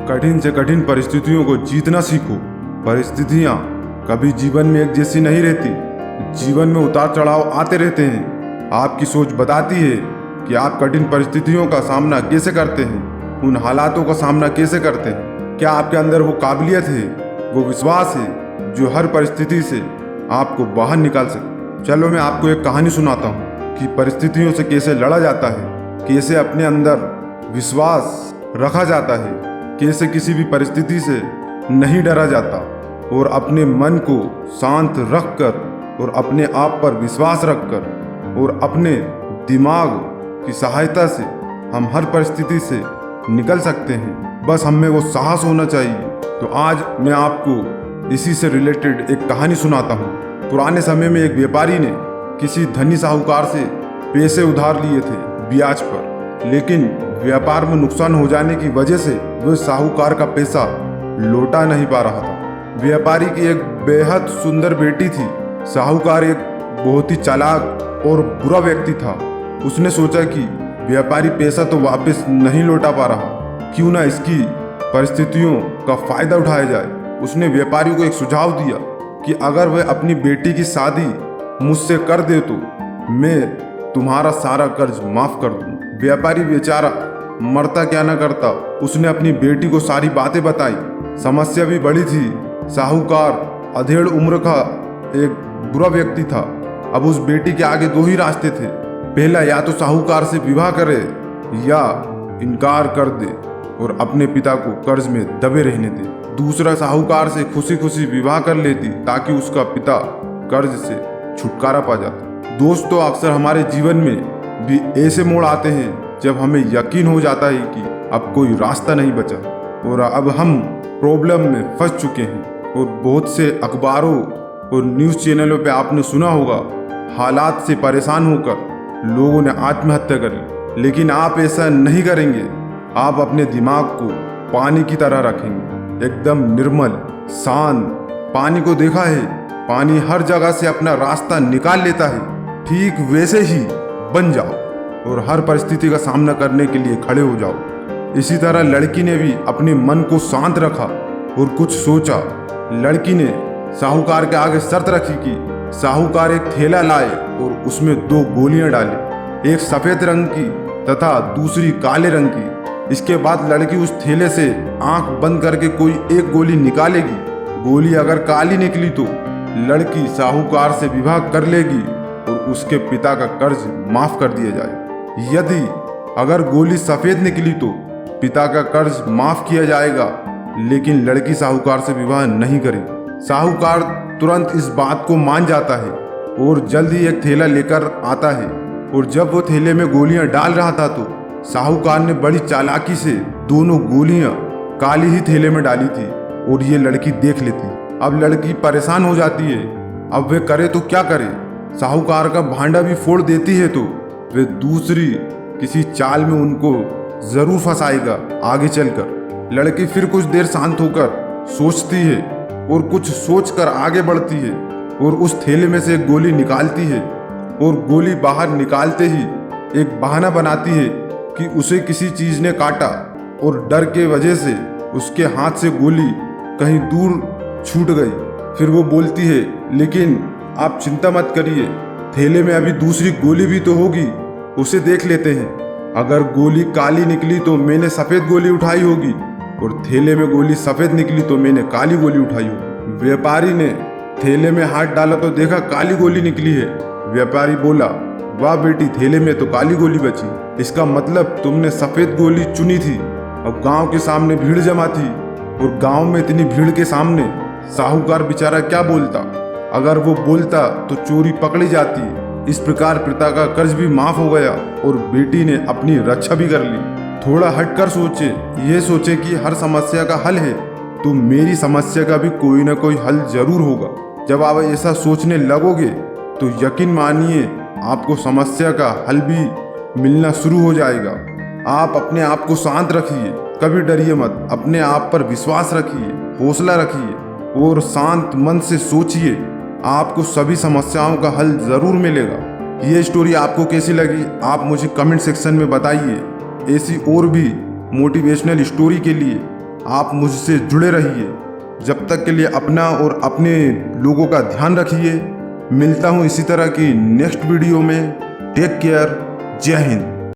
कठिन से कठिन परिस्थितियों को जीतना सीखो। परिस्थितियाँ कभी जीवन में एक जैसी नहीं रहती। जीवन में उतार चढ़ाव आते रहते हैं। आपकी सोच बताती है कि आप कठिन परिस्थितियों का सामना कैसे करते हैं, उन हालातों का सामना कैसे करते हैं। क्या आपके अंदर वो काबिलियत है, वो विश्वास है जो हर परिस्थिति से आपको बाहर निकाल सके। चलो मैं आपको एक कहानी सुनाता हूँ कि परिस्थितियों से कैसे लड़ा जाता है, कैसे अपने अंदर विश्वास रखा जाता है, कैसे किसी भी परिस्थिति से नहीं डरा जाता और अपने मन को शांत रखकर और अपने आप पर विश्वास रखकर और अपने दिमाग की सहायता से हम हर परिस्थिति से निकल सकते हैं। बस हमें वो साहस होना चाहिए। तो आज मैं आपको इसी से रिलेटेड एक कहानी सुनाता हूँ। पुराने समय में एक व्यापारी ने किसी धनी साहूकार से पैसे उधार लिए थे ब्याज पर, लेकिन व्यापार में नुकसान हो जाने की वजह से वह साहूकार का पैसा लौटा नहीं पा रहा था। व्यापारी की एक बेहद सुंदर बेटी थी। साहूकार एक बहुत ही चालाक और बुरा व्यक्ति था। उसने सोचा कि व्यापारी पैसा तो वापस नहीं लौटा पा रहा, क्यों ना इसकी परिस्थितियों का फायदा उठाया जाए। उसने व्यापारी को एक सुझाव दिया कि अगर वह अपनी बेटी की शादी मुझसे कर दे तो मैं तुम्हारा सारा कर्ज माफ कर दूं। व्यापारी बेचारा मरता क्या ना करता, उसने अपनी बेटी को सारी बातें बताई। समस्या भी बड़ी थी। साहूकार अधेड़ उम्र का एक बुरा व्यक्ति था। अब उस बेटी के आगे दो ही रास्ते थे। पहला, या तो साहूकार से विवाह करे या इनकार कर दे और अपने पिता को कर्ज में दबे रहने दे। दूसरा, साहूकार से खुशी खुशी विवाह कर लेती ताकि उसका पिता कर्ज से छुटकारा पा जाता। दोस्तों, अक्सर हमारे जीवन में भी ऐसे मोड़ आते हैं जब हमें यकीन हो जाता है कि अब कोई रास्ता नहीं बचा और अब हम प्रॉब्लम में फंस चुके हैं। और बहुत से अखबारों और न्यूज़ चैनलों पे आपने सुना होगा, हालात से परेशान होकर लोगों ने आत्महत्या कर ली। लेकिन आप ऐसा नहीं करेंगे। आप अपने दिमाग को पानी की तरह रखेंगे, एकदम निर्मल शांत। पानी को देखा है, पानी हर जगह से अपना रास्ता निकाल लेता है। ठीक वैसे ही बन जाओ और हर परिस्थिति का सामना करने के लिए खड़े हो जाओ। इसी तरह लड़की ने भी अपने मन को शांत रखा और कुछ सोचा। लड़की ने साहूकार के आगे शर्त रखी कि साहूकार एक थैला लाए और उसमें दो गोलियां डाले, एक सफेद रंग की तथा दूसरी काले रंग की। इसके बाद लड़की उस थैले से आंख बंद करके कोई एक गोली निकालेगी। गोली अगर काली निकली तो लड़की साहूकार से विवाह कर लेगी और उसके पिता का कर्ज माफ कर दिया जाए। यदि अगर गोली सफेद निकली तो पिता का कर्ज माफ किया जाएगा, लेकिन लड़की साहूकार से विवाह नहीं करेगी। साहूकार तुरंत इस बात को मान जाता है और जल्द ही एक थैला लेकर आता है। और जब वो थैले में गोलियां डाल रहा था तो साहूकार ने बड़ी चालाकी से दोनों गोलियां काली ही थैले में डाली थी और ये लड़की देख लेती। अब लड़की परेशान हो जाती है। अब वे करे तो क्या करे। साहूकार का भांडा भी फोड़ देती है तो वे दूसरी किसी चाल में उनको जरूर फंसाएगा आगे चलकर। लड़की फिर कुछ देर शांत होकर सोचती है और कुछ सोचकर आगे बढ़ती है और उस थैले में से एक गोली निकालती है और गोली बाहर निकालते ही एक बहाना बनाती है कि उसे किसी चीज ने काटा और डर के वजह से उसके हाथ से गोली कहीं दूर छूट गई। फिर वो बोलती है, लेकिन आप चिंता मत करिए, थैले में अभी दूसरी गोली भी तो होगी, उसे देख लेते हैं। अगर गोली काली निकली तो मैंने सफेद गोली उठाई होगी और थैले में गोली सफेद निकली तो मैंने काली गोली उठाई होगी। व्यापारी ने थैले में हाथ डाला तो देखा काली गोली निकली है। व्यापारी बोला, वाह बेटी, थैले में तो काली गोली बची, इसका मतलब तुमने सफेद गोली चुनी थी। अब गांव के सामने भीड़ जमा थी और गांव में इतनी भीड़ के सामने साहूकार बेचारा क्या बोलता। अगर वो बोलता तो चोरी पकड़ी जाती। इस प्रकार पिता का कर्ज भी माफ हो गया और बेटी ने अपनी रक्षा भी कर ली। थोड़ा हटकर सोचे, ये सोचे कि हर समस्या का हल है तो मेरी समस्या का भी कोई ना कोई हल जरूर होगा। जब आप ऐसा सोचने लगोगे तो यकीन मानिए आपको समस्या का हल भी मिलना शुरू हो जाएगा। आप अपने आप को शांत रखिए, कभी डरिए मत, अपने आप पर विश्वास रखिए, हौसला रखिए और शांत मन से सोचिए। आपको सभी समस्याओं का हल जरूर मिलेगा। ये स्टोरी आपको कैसी लगी आप मुझे कमेंट सेक्शन में बताइए। ऐसी और भी मोटिवेशनल स्टोरी के लिए आप मुझसे जुड़े रहिए। जब तक के लिए अपना और अपने लोगों का ध्यान रखिए। मिलता हूँ इसी तरह की नेक्स्ट वीडियो में। Take care. जय हिंद।